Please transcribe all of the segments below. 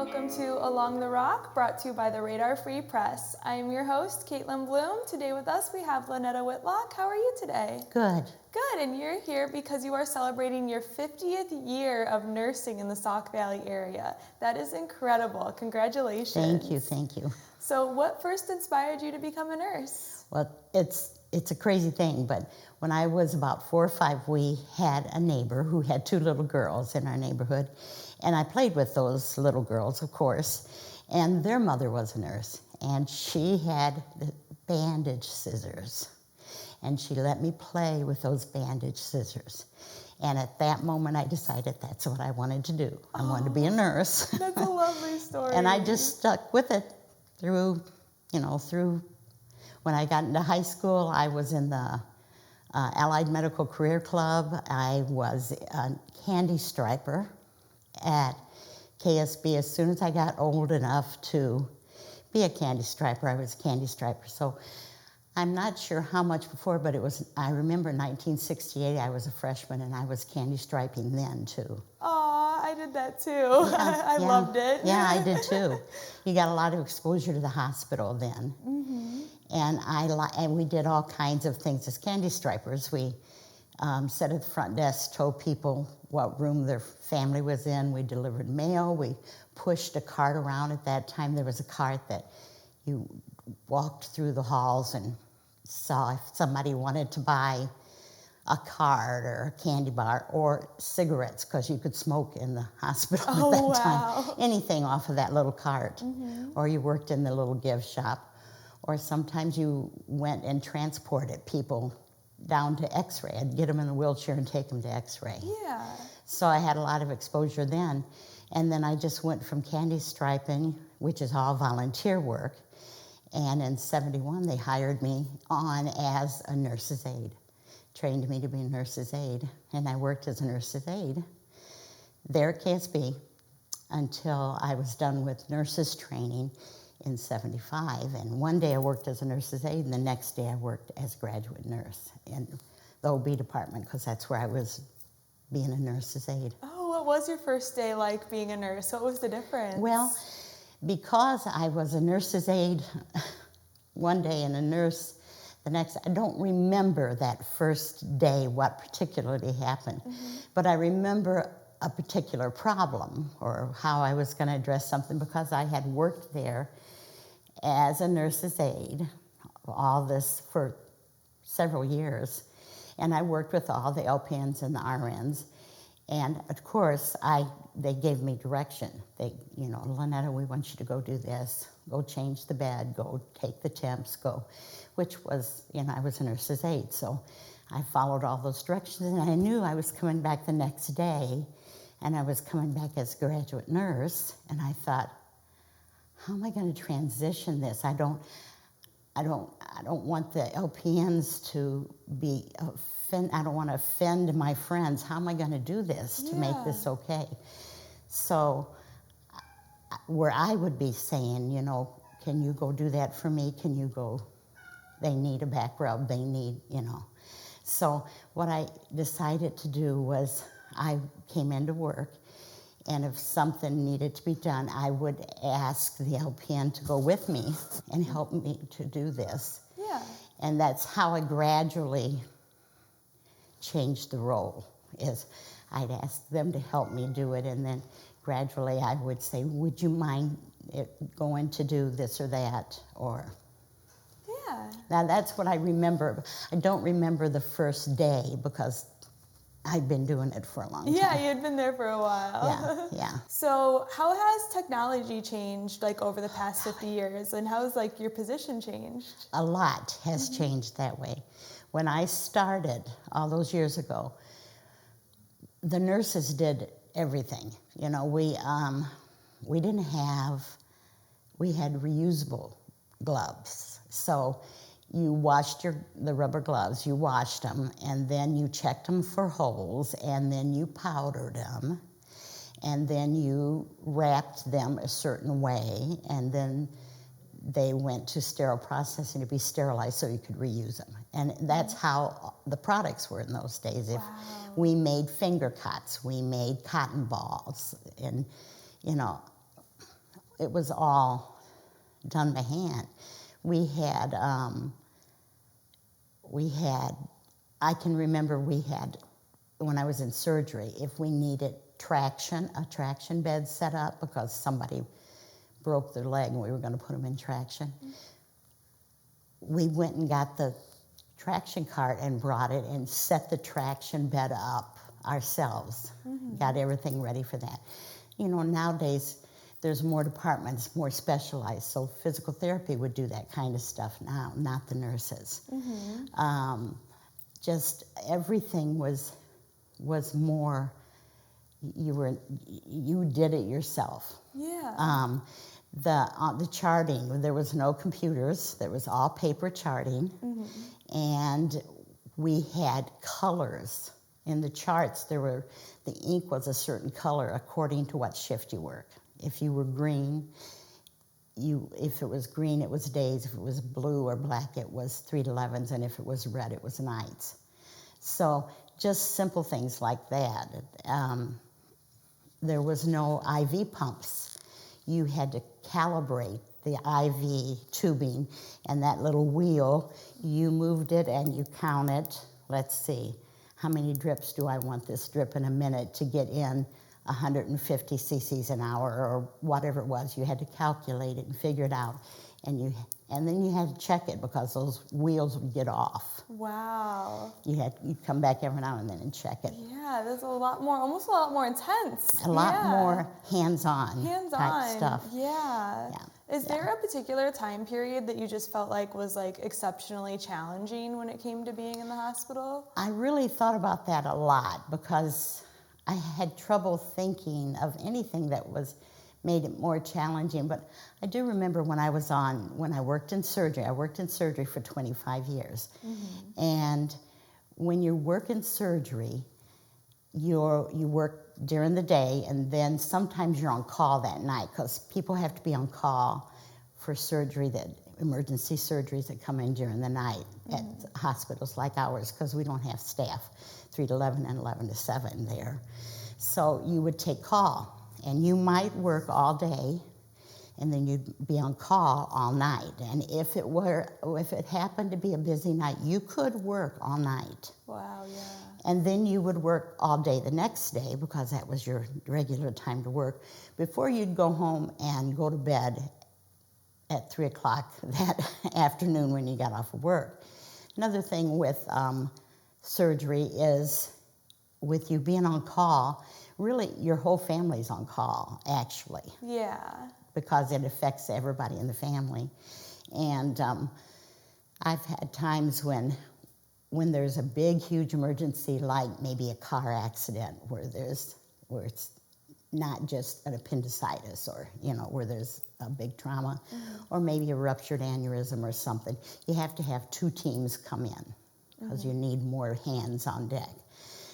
welcome to Along the Rock, brought to you by the Radar Free Press. I am your host, Kaitlyn Blum. Today with us we have Lanetta Whitlock. How are you today? Good. Good, and you're here because you are celebrating your 50th year of nursing in the Sauk Valley area. That is incredible. Congratulations. Thank you, thank you. So what first inspired you to become a nurse? Well, it's a crazy thing, but when I was about 4 or 5, we had a neighbor who had 2 little girls in our neighborhood, and I played with those little girls, of course, and their mother was a nurse, and she had the bandage scissors, and she let me play with those bandage scissors. And at that moment, I decided that's what I wanted to do. I wanted to be a nurse. That's a lovely story. And I just stuck with it through when I got into high school. I was in the Allied Medical Career Club. I was a candy striper at KSB. As soon as I got old enough to be a candy striper, I was a candy striper. So I'm not sure how much before, but I remember 1968, I was a freshman, and I was candy striping then, too. Aw, I did that, too. Yeah, I loved it. Yeah, I did, too. You got a lot of exposure to the hospital then. Mm-hmm. And we did all kinds of things as candy stripers. We sat at the front desk, told people what room their family was in. We delivered mail. We pushed a cart around. At that time, there was a cart that you walked through the halls and saw if somebody wanted to buy a card or a candy bar or cigarettes, because you could smoke in the hospital at that time. Anything off of that little cart. Mm-hmm. Or you worked in the little gift shop. Or sometimes you went and transported people down to X-ray. I'd get them in a wheelchair and take them to X-ray. Yeah. So I had a lot of exposure then. And then I just went from candy striping, which is all volunteer work, and in '71 they hired me on as a nurse's aide, trained me to be a nurse's aide, and I worked as a nurse's aide there at KSB until I was done with nurses training in '75. And one day I worked as a nurse's aide, and the next day I worked as a graduate nurse in the OB department, because that's where I was being a nurse's aide. Oh, what was your first day like being a nurse? What was the difference? Well, because I was a nurse's aide one day and a nurse the next, I don't remember that first day what particularly happened, mm-hmm. but I remember a particular problem or how I was going to address something, because I had worked there as a nurse's aide, all this for several years, and I worked with all the LPNs and the RNs. And of course, they gave me direction. Lanetta, we want you to go do this, go change the bed, go take the temps, go, which was, I was a nurse's aide. So I followed all those directions, and I knew I was coming back the next day, and I was coming back as a graduate nurse, and I thought, how am I going to transition this? I don't want the LPNs to be I don't want to offend my friends. How am I going to do this to make this okay? So where I would be saying, can you go do that for me? Can you go, they need a back rub, they need, So what I decided to do was I came into work, and if something needed to be done, I would ask the LPN to go with me and help me to do this. Yeah. And that's how I gradually changed the role, is I'd ask them to help me do it, and then gradually I would say, would you mind going to do this or that, or... Yeah. Now that's what I remember. I don't remember the first day, because I'd been doing it for a long time. Yeah, you'd been there for a while. Yeah. So how has technology changed, over the past 50 years, and how has, your position changed? A lot has mm-hmm. changed that way. When I started all those years ago, the nurses did everything. We had reusable gloves. So you washed the rubber gloves, you washed them, and then you checked them for holes, and then you powdered them, and then you wrapped them a certain way, and then they went to sterile processing to be sterilized so you could reuse them. And that's how the products were in those days. Wow. If we made finger cuts, we made cotton balls, and it was all done by hand. We had, I can remember we had, when I was in surgery, if we needed a traction bed set up because somebody broke their leg and we were going to put them in traction. We went and got the traction cart and brought it and set the traction bed up ourselves. Got everything ready for that. You know, nowadays there's more departments, more specialized, so physical therapy would do that kind of stuff now, not the nurses. Just everything was more, you did it yourself. Yeah. The charting, there was no computers, there was all paper charting, and we had colors in the charts. The ink was a certain color according to what shift you worked. If you were green, if it was green, it was days. If it was blue or black, it was 3 to 11s, and if it was red, it was nights. So just simple things like that. There was no IV pumps. You had to calibrate the IV tubing, and that little wheel, you moved it and you counted, let's see, how many drips do I want this drip in a minute to get in 150 cc's an hour or whatever it was. You had to calculate it and figure it out. And then you had to check it because those wheels would get off. Wow. You'd come back every now and then and check it. Yeah, there's almost a lot more intense. A lot more hands-on type stuff. Yeah. Is there a particular time period that you just felt like was like exceptionally challenging when it came to being in the hospital? I really thought about that a lot because I had trouble thinking of anything that made it more challenging. But I do remember when I worked in surgery. I worked in surgery for 25 years. And when you work in surgery, you work during the day, and then sometimes you're on call that night because people have to be on call for emergency surgeries that come in during the night at hospitals like ours because we don't have staff, 3 to 11 and 11 to 7 there. So you would take call. And you might work all day, and then you'd be on call all night. And if it happened to be a busy night, you could work all night. Wow, yeah. And then you would work all day the next day because that was your regular time to work before you'd go home and go to bed at 3 o'clock that afternoon when you got off of work. Another thing with surgery is with you being on call, really, your whole family's on call, actually. Yeah. Because it affects everybody in the family. And I've had times when there's a big, huge emergency, like maybe a car accident where it's not just an appendicitis or, where there's a big trauma, or maybe a ruptured aneurysm or something. You have to have 2 teams come in because you need more hands on deck.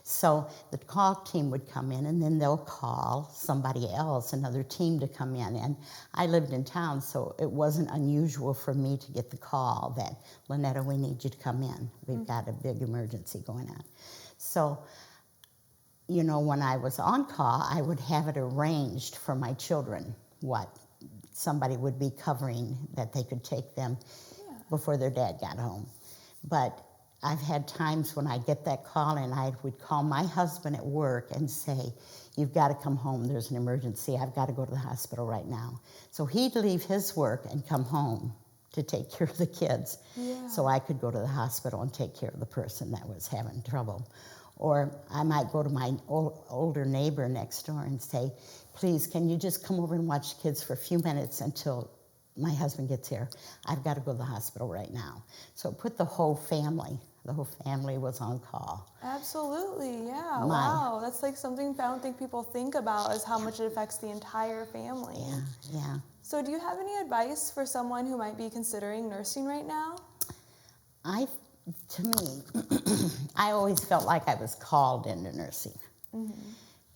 So the call team would come in, and then they'll call somebody else, another team, to come in. And I lived in town, so it wasn't unusual for me to get the call that, Lanetta, we need you to come in. We've got a big emergency going on. So, when I was on call, I would have it arranged for my children, what somebody would be covering that they could take them before their dad got home. But I've had times when I get that call and I would call my husband at work and say, you've got to come home, there's an emergency, I've got to go to the hospital right now. So he'd leave his work and come home to take care of the kids so I could go to the hospital and take care of the person that was having trouble. Or I might go to my older neighbor next door and say, please, can you just come over and watch the kids for a few minutes until my husband gets here? I've got to go to the hospital right now. So put the whole family was on call. Absolutely, yeah. Wow, that's like something I don't think people think about, is how much it affects the entire family. Yeah. So do you have any advice for someone who might be considering nursing right now? To me, I always felt like I was called into nursing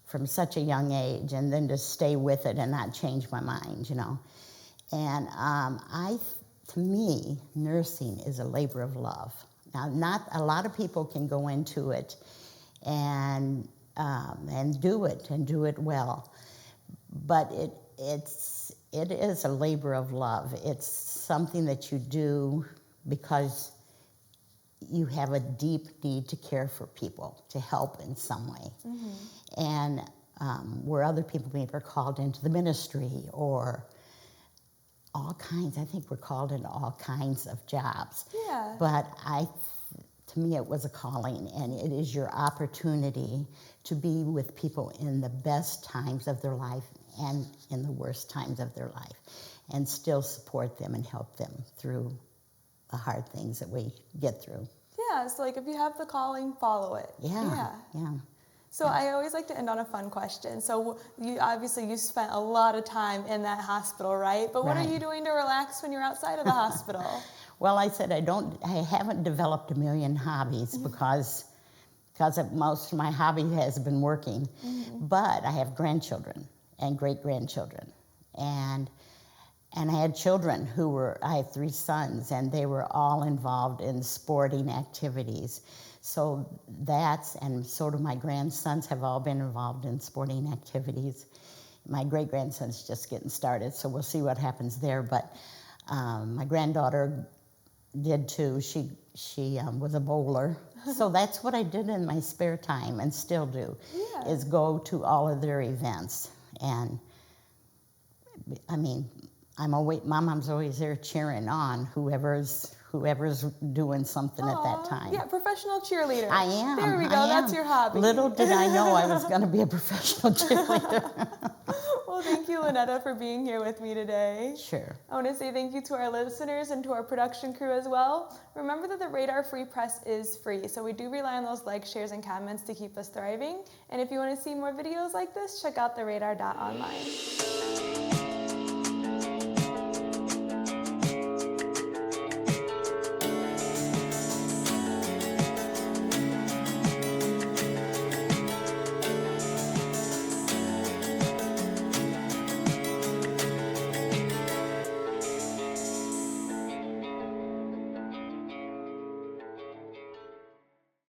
from such a young age, and then to stay with it and not change my mind, And to me, nursing is a labor of love. Now, not a lot of people can go into it and do it well, but it is a labor of love. It's something that you do because you have a deep need to care for people, to help in some way. And where other people maybe are called into the ministry or all kinds, I think we're called into all kinds of jobs. Yeah. But to me, it was a calling, and it is your opportunity to be with people in the best times of their life and in the worst times of their life, and still support them and help them through the hard things that we get through. Yeah, so like if you have the calling, follow it. Yeah. So I always like to end on a fun question. So you spent a lot of time in that hospital, right? But what are you doing to relax when you're outside of the hospital? Well, I said I haven't developed a million hobbies because most of my hobby has been working. But I have grandchildren and great-grandchildren. And I had children I had 3 sons, and they were all involved in sporting activities. So and so do my grandsons have all been involved in sporting activities. My great-grandson's just getting started, so we'll see what happens there. But my granddaughter did too. She was a bowler. So that's what I did in my spare time and still do, is go to all of their events. And I mean, my mom's always there cheering on whoever's doing something at that time. Yeah, professional cheerleader. I am. There we go. That's your hobby. Little did I know I was going to be a professional cheerleader. Well, thank you, Lanetta, for being here with me today. Sure. I want to say thank you to our listeners and to our production crew as well. Remember that the Radar Free Press is free, so we do rely on those likes, shares, and comments to keep us thriving. And if you want to see more videos like this, check out theradar.online.